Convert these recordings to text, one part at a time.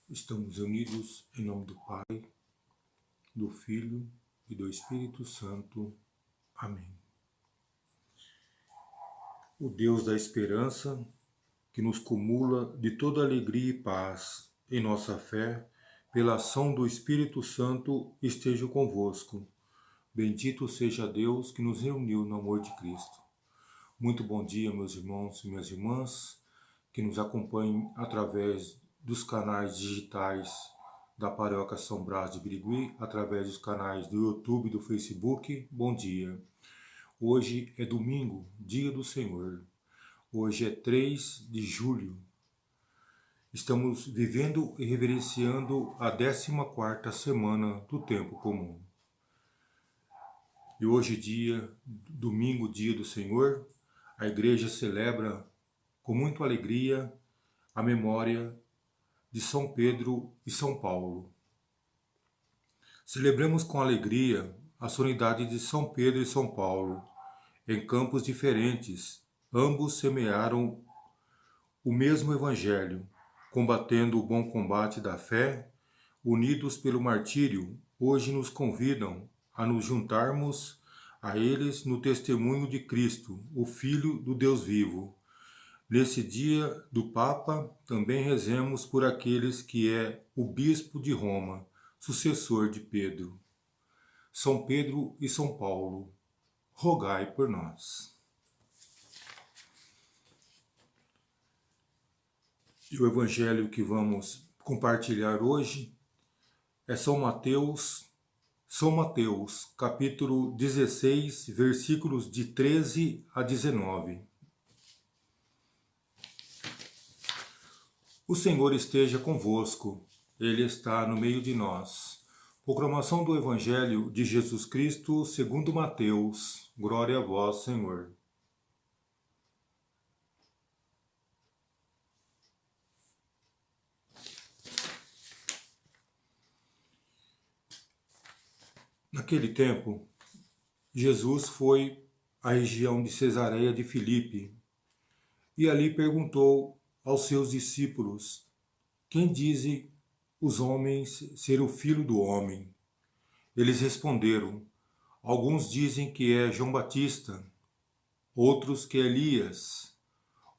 Estamos unidos em nome do Pai, do Filho e do Espírito Santo. Amém. O Deus da esperança, que nos cumula de toda alegria e paz em nossa fé, pela ação do Espírito Santo, esteja convosco. Bendito seja Deus que nos reuniu no amor de Cristo. Muito bom dia, meus irmãos e minhas irmãs, que nos acompanhem através dos canais digitais da Paróquia São Brás de Birigui, através dos canais do YouTube e do Facebook. Bom dia. Hoje é domingo, dia do Senhor. Hoje é 3 de julho. Estamos vivendo e reverenciando a 14ª semana do tempo comum. E hoje, domingo, dia do Senhor, a Igreja celebra com muita alegria a memória de São Pedro e São Paulo. Celebremos com alegria a solenidade de São Pedro e São Paulo. Em campos diferentes, ambos semearam o mesmo Evangelho, combatendo o bom combate da fé, unidos pelo martírio, hoje nos convidam a nos juntarmos a eles no testemunho de Cristo, o Filho do Deus vivo. Nesse dia do Papa, também rezemos por aqueles que é o Bispo de Roma, sucessor de Pedro. São Pedro e São Paulo, rogai por nós. E o Evangelho que vamos compartilhar hoje é São Mateus, capítulo 16, versículos de 13 a 19. O Senhor esteja convosco, Ele está no meio de nós. Proclamação do Evangelho de Jesus Cristo segundo Mateus. Glória a vós, Senhor. Naquele tempo, Jesus foi à região de Cesareia de Filipe e ali perguntou aos seus discípulos: quem dizem os homens ser o Filho do Homem? Eles responderam: alguns dizem que é João Batista, outros que é Elias,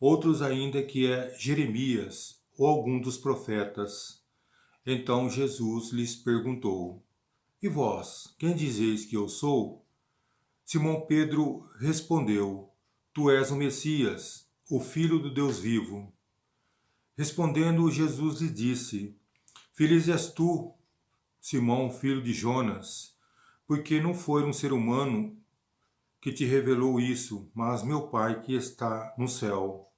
outros ainda que é Jeremias ou algum dos profetas. Então Jesus lhes perguntou: e vós, quem dizeis que eu sou? Simão Pedro respondeu: tu és o Messias, o Filho do Deus vivo. Respondendo, Jesus lhe disse: feliz és tu, Simão, filho de Jonas, porque não foi um ser humano que te revelou isso, mas meu Pai que está no céu.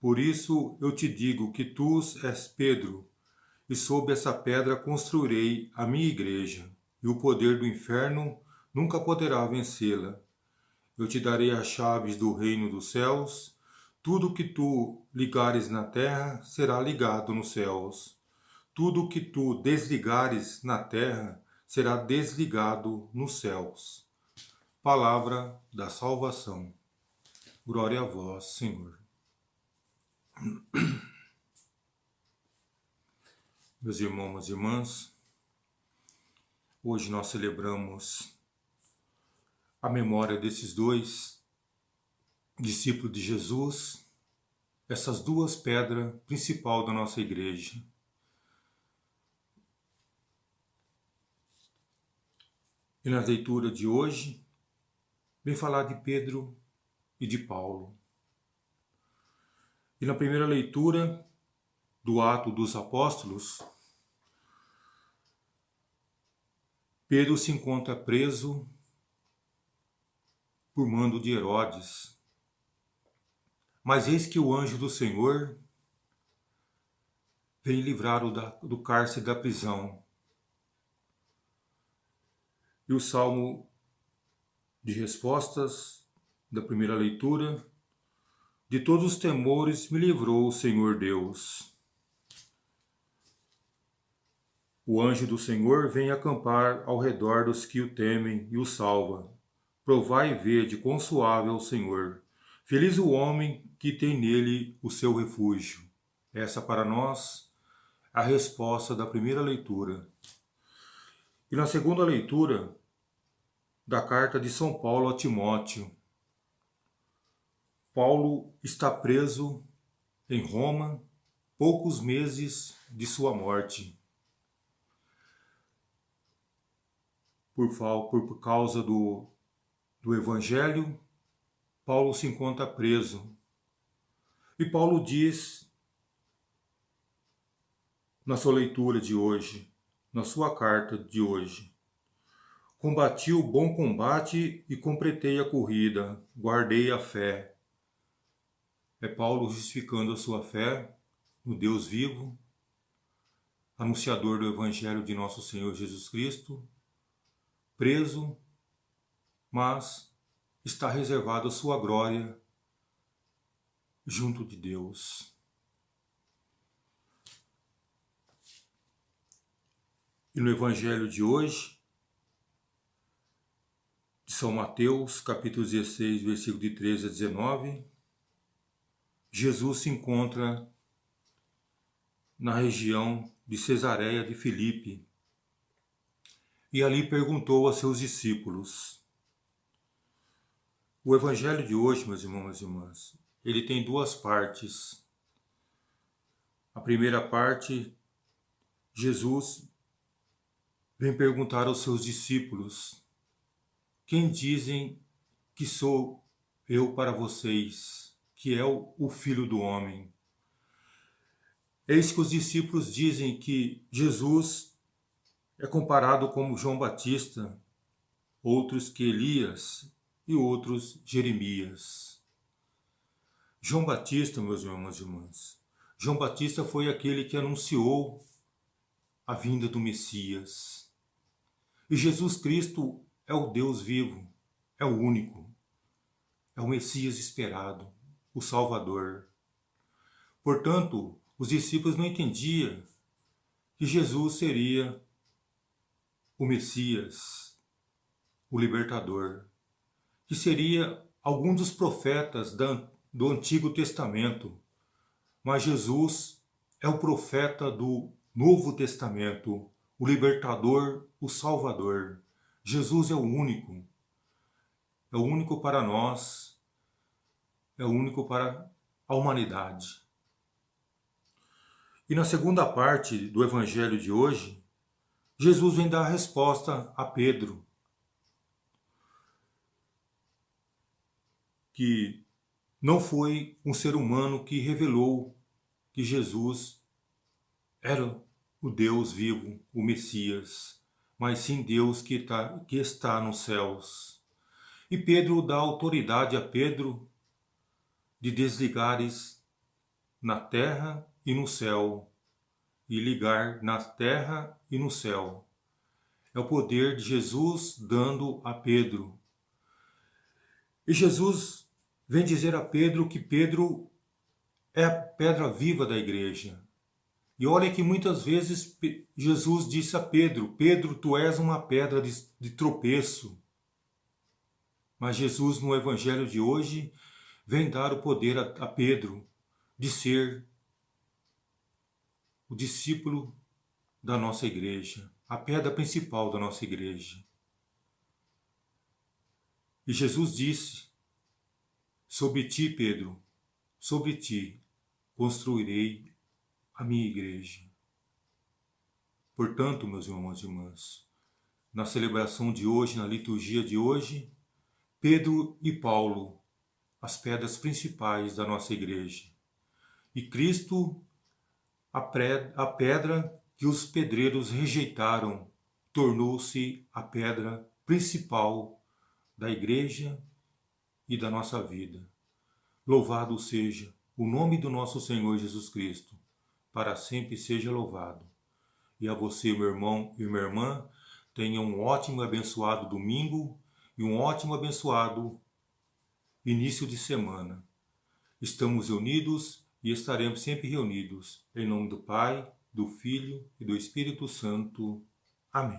Por isso eu te digo que tu és Pedro, e sob essa pedra construirei a minha igreja, e o poder do inferno nunca poderá vencê-la. Eu te darei as chaves do reino dos céus. Tudo que tu ligares na terra será ligado nos céus. Tudo que tu desligares na terra será desligado nos céus. Palavra da salvação. Glória a vós, Senhor. Meus irmãos, minhas irmãs, hoje nós celebramos a memória desses dois discípulos de Jesus, essas duas pedras principais da nossa igreja. E na leitura de hoje, vem falar de Pedro e de Paulo. E na primeira leitura do Ato dos Apóstolos, Pedro se encontra preso por mando de Herodes. Mas eis que o anjo do Senhor vem livrá-lo do cárcere da prisão. E o salmo de respostas da primeira leitura: de todos os temores me livrou o Senhor Deus. O anjo do Senhor vem acampar ao redor dos que o temem e o salva. Provai e vede quão suave é o Senhor. Feliz o homem que tem nele o seu refúgio. Essa para nós a resposta da primeira leitura. E na segunda leitura da carta de São Paulo a Timóteo, Paulo está preso em Roma, poucos meses de sua morte, por causa do Evangelho. Paulo se encontra preso. E Paulo diz, na sua leitura de hoje, na sua carta de hoje: combati o bom combate e completei a corrida, guardei a fé. É Paulo justificando a sua fé no Deus vivo, anunciador do Evangelho de nosso Senhor Jesus Cristo, preso, mas está reservado a sua glória junto de Deus. E no Evangelho de hoje, de São Mateus, capítulo 16, versículo de 13 a 19, Jesus se encontra na região de Cesareia de Filipe e ali perguntou a seus discípulos. O Evangelho de hoje, meus irmãos e minhas irmãs, ele tem duas partes. A primeira parte, Jesus vem perguntar aos seus discípulos: quem dizem que sou eu para vocês, que é o Filho do Homem? Eis que os discípulos dizem que Jesus é comparado como João Batista, outros que Elias e outros Jeremias. João Batista, meus irmãos e irmãs, João Batista foi aquele que anunciou a vinda do Messias. E Jesus Cristo é o Deus vivo, é o único, é o Messias esperado, o Salvador. Portanto, os discípulos não entendiam que Jesus seria o Messias, o Libertador, que seria algum dos profetas do Antigo Testamento, mas Jesus é o profeta do Novo Testamento, o Libertador, o Salvador. Jesus é o único para nós, é o único para a humanidade. E na segunda parte do Evangelho de hoje, Jesus vem dar a resposta a Pedro, que não foi um ser humano que revelou que Jesus era o Deus vivo, o Messias, mas sim Deus que está nos céus. E Pedro dá autoridade a Pedro de desligares na terra e no céu, e ligar na terra e no céu. É o poder de Jesus dando a Pedro. E Jesus vem dizer a Pedro que Pedro é a pedra viva da igreja. E olha que muitas vezes Jesus disse a Pedro: Pedro, tu és uma pedra de tropeço. Mas Jesus, no Evangelho de hoje, vem dar o poder a Pedro de ser o discípulo da nossa igreja, a pedra principal da nossa igreja. E Jesus disse: sobre ti, Pedro, sobre ti construirei a minha igreja. Portanto, meus irmãos e irmãs, na celebração de hoje, na liturgia de hoje, Pedro e Paulo, as pedras principais da nossa igreja. E Cristo, a pedra que os pedreiros rejeitaram, tornou-se a pedra principal da igreja e da nossa vida. Louvado seja o nome do nosso Senhor Jesus Cristo, para sempre seja louvado. E a você, meu irmão e minha irmã, tenha um ótimo e abençoado domingo e um ótimo e abençoado início de semana. Estamos unidos e estaremos sempre reunidos. Em nome do Pai, do Filho e do Espírito Santo. Amém.